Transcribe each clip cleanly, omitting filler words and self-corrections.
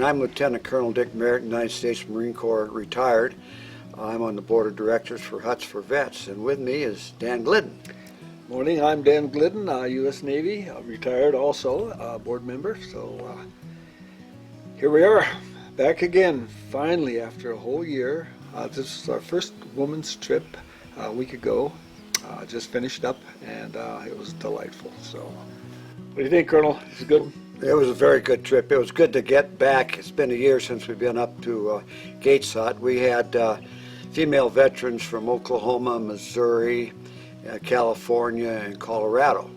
I'm Lieutenant Colonel Dick Merritt, United States Marine Corps, retired. I'm on the board of directors for Huts for Vets, and with me is Dan Glidden. Morning, I'm Dan Glidden, U.S. Navy, retired also, board member. So here we are, back again, finally, after a whole year. This is our first women's trip a week ago. Just finished up, and it was delightful. So, what do you think, Colonel? Is it good? It was a very good trip. It was good to get back. It's been a year since we've been up to Gates Hut. We had female veterans from Oklahoma, Missouri, California, and Colorado.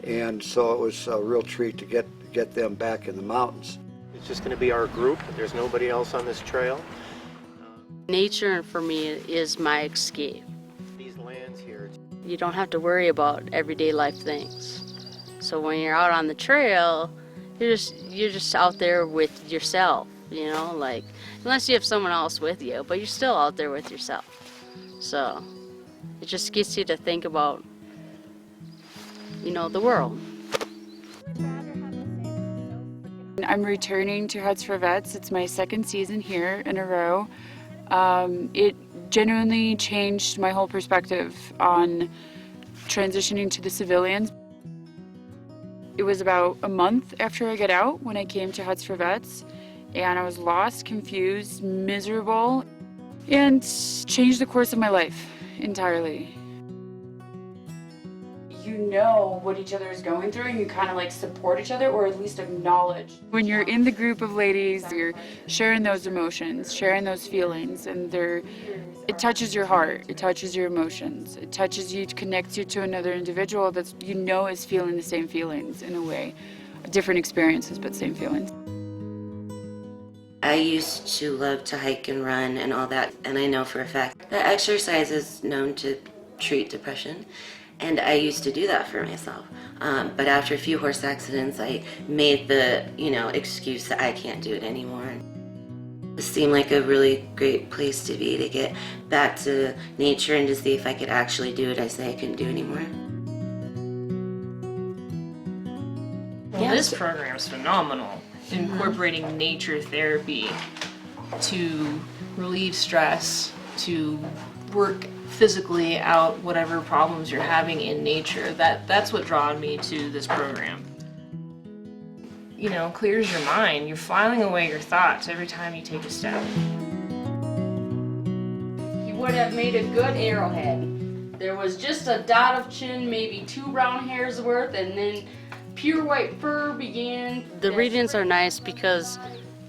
And so it was a real treat to get them back in the mountains. It's just going to be our group. There's nobody else on this trail. Nature for me is my escape. These lands here. You don't have to worry about everyday life things. So when you're out on the trail, you're just out there with yourself, you know, like, unless you have someone else with you, but you're still out there with yourself. So it just gets you to think about, you know, the world. I'm returning to Huts for Vets. It's my second season here in a row. It genuinely changed my whole perspective on transitioning to the civilians. It was about a month after I got out when I came to Huts for Vets, and I was lost, confused, miserable, and changed the course of my life entirely. You know what each other is going through, and you kind of like support each other, or at least acknowledge. When you're in the group of ladies, you're sharing those emotions, sharing those feelings, and it touches your heart, it touches your emotions, it touches you, connects you to another individual that you know is feeling the same feelings in a way. Different experiences, but same feelings. I used to love to hike and run and all that, and I know for a fact that exercise is known to treat depression. And I used to do that for myself. But after a few horse accidents, I made the, excuse that I can't do it anymore. It seemed like a really great place to be, to get back to nature and to see if I could actually do it I say I couldn't do anymore. Well, this program is phenomenal, incorporating nature therapy to relieve stress, to work physically out whatever problems you're having in nature. That's what drawn me to this program. You know, clears your mind. You're filing away your thoughts every time you take a step. He would have made a good arrowhead. There was just a dot of chin, maybe 2 brown hairs worth, and then pure white fur began. The readings are nice because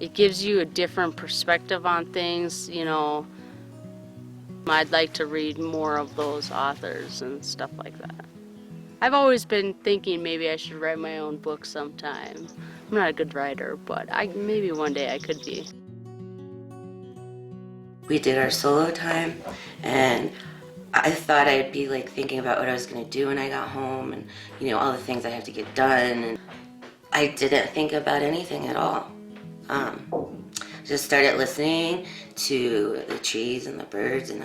it gives you a different perspective on things, you know. I'd like to read more of those authors and stuff like that. I've always been thinking maybe I should write my own book sometime. I'm not a good writer, but maybe one day I could be. We did our solo time, and I thought I'd be like thinking about what I was going to do when I got home, and all the things I have to get done, and I didn't think about anything at all. Just started listening to the trees and the birds, and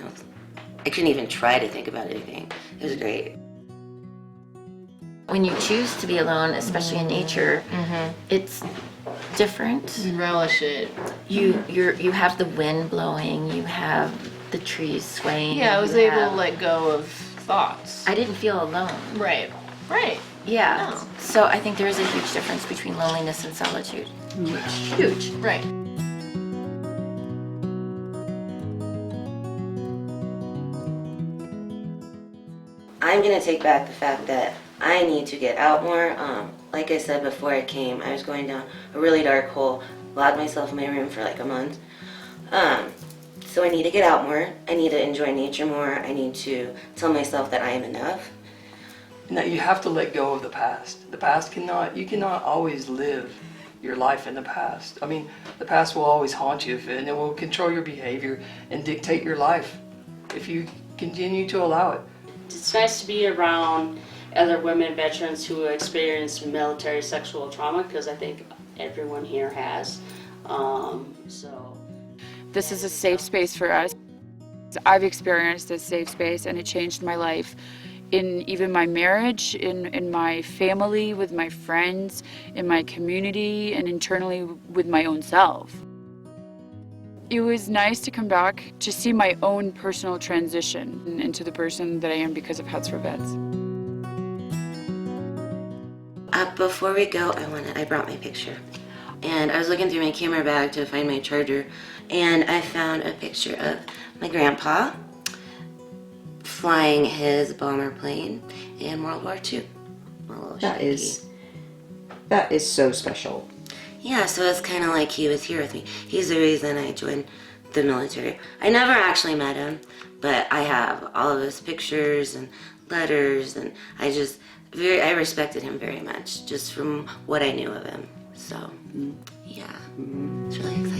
I couldn't even try to think about anything. It was great. When you choose to be alone, especially in nature, it's different. You relish it. You have the wind blowing, you have the trees swaying. Yeah, I was able to let go of thoughts. I didn't feel alone. Right. Yeah. No. So I think there is a huge difference between loneliness and solitude. Huge. Right. I'm going to take back the fact that I need to get out more. Like I said before I came, I was going down a really dark hole, locked myself in my room for like a month. So I need to get out more. I need to enjoy nature more. I need to tell myself that I am enough. And that you have to let go of the past. The past you cannot always live your life in the past. I mean, the past will always haunt you, and it will control your behavior and dictate your life if you continue to allow it. It's nice to be around other women veterans who experience military sexual trauma, because I think everyone here has. This is a safe space for us. I've experienced this safe space, and it changed my life in even my marriage, in my family, with my friends, in my community, and internally with my own self. It was nice to come back to see my own personal transition into the person that I am because of Huts for Vets. Before we go, I brought my picture. And I was looking through my camera bag to find my charger, and I found a picture of my grandpa flying his bomber plane in World War II. That is so special. Yeah, so it's kind of like he was here with me. He's the reason I joined the military. I never actually met him, but I have all of his pictures and letters, and I respected him very much just from what I knew of him. So, yeah, it's really exciting.